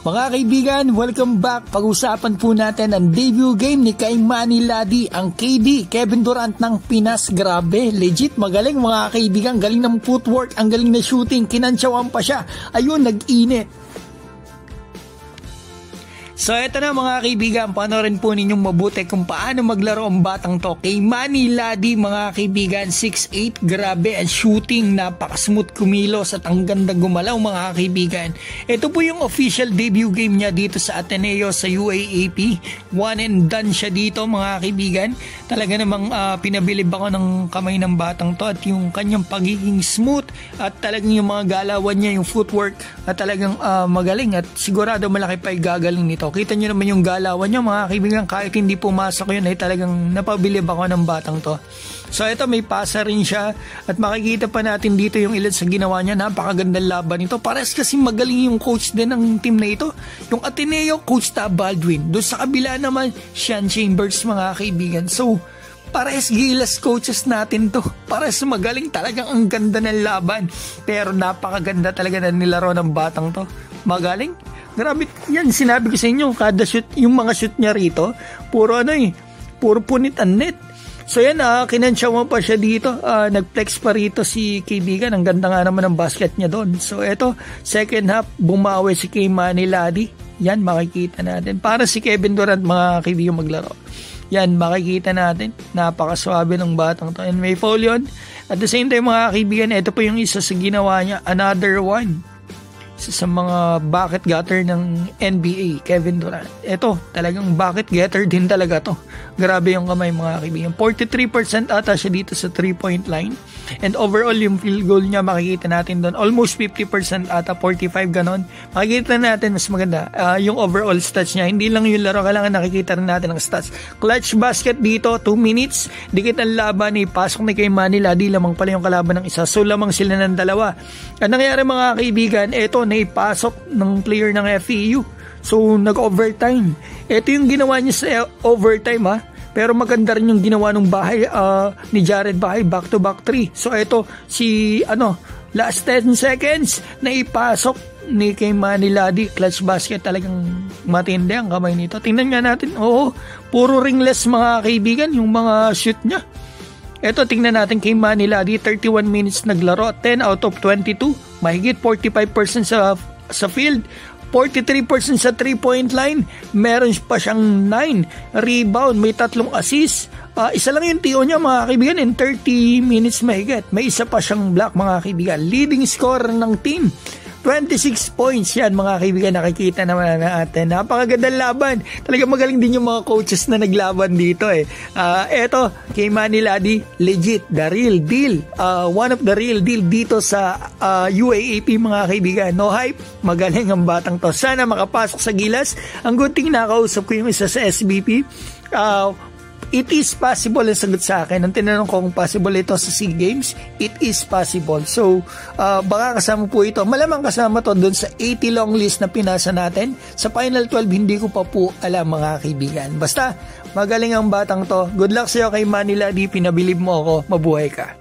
Mga kaibigan, welcome back. Pag-usapan po natin ang debut game ni kay Manny Laddy, ang KD, Kevin Durant ng Pinas. Grabe, legit magaling mga kaibigan. Galing ng footwork, ang galing na shooting, kinantsawan pa siya. Ayun, nag-init. So eto na mga kaibigan, panoorin po ninyong mabuti kung paano maglaro ang batang to. Kay Manny Laddy mga kaibigan, 6'8", grabe ang shooting, napaka-smooth kumilos at ang ganda gumalaw mga kaibigan. Ito po yung official debut game niya dito sa Ateneo sa UAAP. One and done siya dito mga kaibigan. Talaga namang pinabilib ako ng kamay ng batang to at yung kanyang pagiging smooth at talagang yung mga galawan niya, yung footwork at talagang magaling at sigurado malaki pa yung gagaling nito. Kita nyo naman yung galawan niya mga kaibigan, kahit hindi pumasok yun ay talagang napabilib ako ng batang to. So ito may pasa rin siya at makikita pa natin dito yung ilan sa ginawa niya. Napakagandang laban nito. Pares kasi magaling yung coach din ng team na ito. Yung Ateneo, Coach Tab Baldwin. Doon sa kabila naman, Sean Chambers mga kaibigan. So pares gilas coaches natin to. Pares magaling, talagang ang ganda ng laban. Pero napakaganda talaga na nilaro ng batang to. Magaling. Grabe, yan sinabi ko sa inyo, kada shoot, yung mga shoot niya rito, puro puro punit ang net. So yan, kinansyawan pa siya dito, nag-flex pa rito si kaibigan, ang ganda nga naman ng basket niya doon. So eto, second half, bumawi si kay Manny Laddy, yan makikita natin. Para si Kevin Durant mga kaibigan maglaro. Yan, makikita natin, napakaswabe ng batang to. And may foul yun. At the same time mga kaibigan, ito po yung isa sa ginawa niya, another one. Sa mga bucket getter ng NBA, Kevin Durant. Ito, talagang bucket getter din talaga to. Grabe yung kamay mga kaibigan. 43% ata siya dito sa 3-point line. And overall, yung field goal niya, makikita natin doon. Almost 50% ata, 45 ganon. Makikita natin, mas maganda, yung overall stats niya. Hindi lang yung laro, kailangan nakikita rin natin ang stats. Clutch basket dito, 2 minutes. Dikit ang laban, pasok ni kay Manny Laddy, lamang pala yung kalaban ng isa. So, lamang sila ng dalawa. Ang nangyari mga kaibigan, ito, naipasok ng player ng FEU. So, nag-overtime. Ito yung ginawa niya sa overtime Pero maganda rin yung ginawa ng bahay ni Jared Bahay, back-to-back 3. So, ito, last 10 seconds, naipasok ni kay Manny Laddy. Clutch basket, talagang matindi ang kamay nito. Tingnan nga natin, puro ringless mga kaibigan, yung mga shoot niya. Ito, tingnan natin kay Manny Laddy, 31 minutes naglaro, 10 out of 22, mahigit 45% sa field, 43% sa 3-point line, meron pa siyang 9 rebound, may 3 assist, isa lang yung TO niya mga kaibigan in 30 minutes mahigit, may isa pa siyang block mga kaibigan, leading scorer ng team, 26 points yan mga kaibigan, nakikita naman natin. Napakagandang laban. Talagang magaling din yung mga coaches na naglaban dito Eto, kay Manny Laddy, legit, the real deal. One of the real deal dito sa UAAP mga kaibigan. No hype, magaling ang batang to. Sana makapasok sa gilas. Ang good thing, nakausap ko yung isa sa SBP. It is possible ang sagot sa akin. Ang tinanong ko kung possible ito sa SEA Games, it is possible. So, baka kasama po ito. Malamang kasama to doon sa 80 long list na pinasa natin. Sa Final 12, hindi ko pa po alam mga kaibigan. Basta, magaling ang batang to. Good luck sa'yo kay Manny Laddy. Pinabilib mo ako. Mabuhay ka.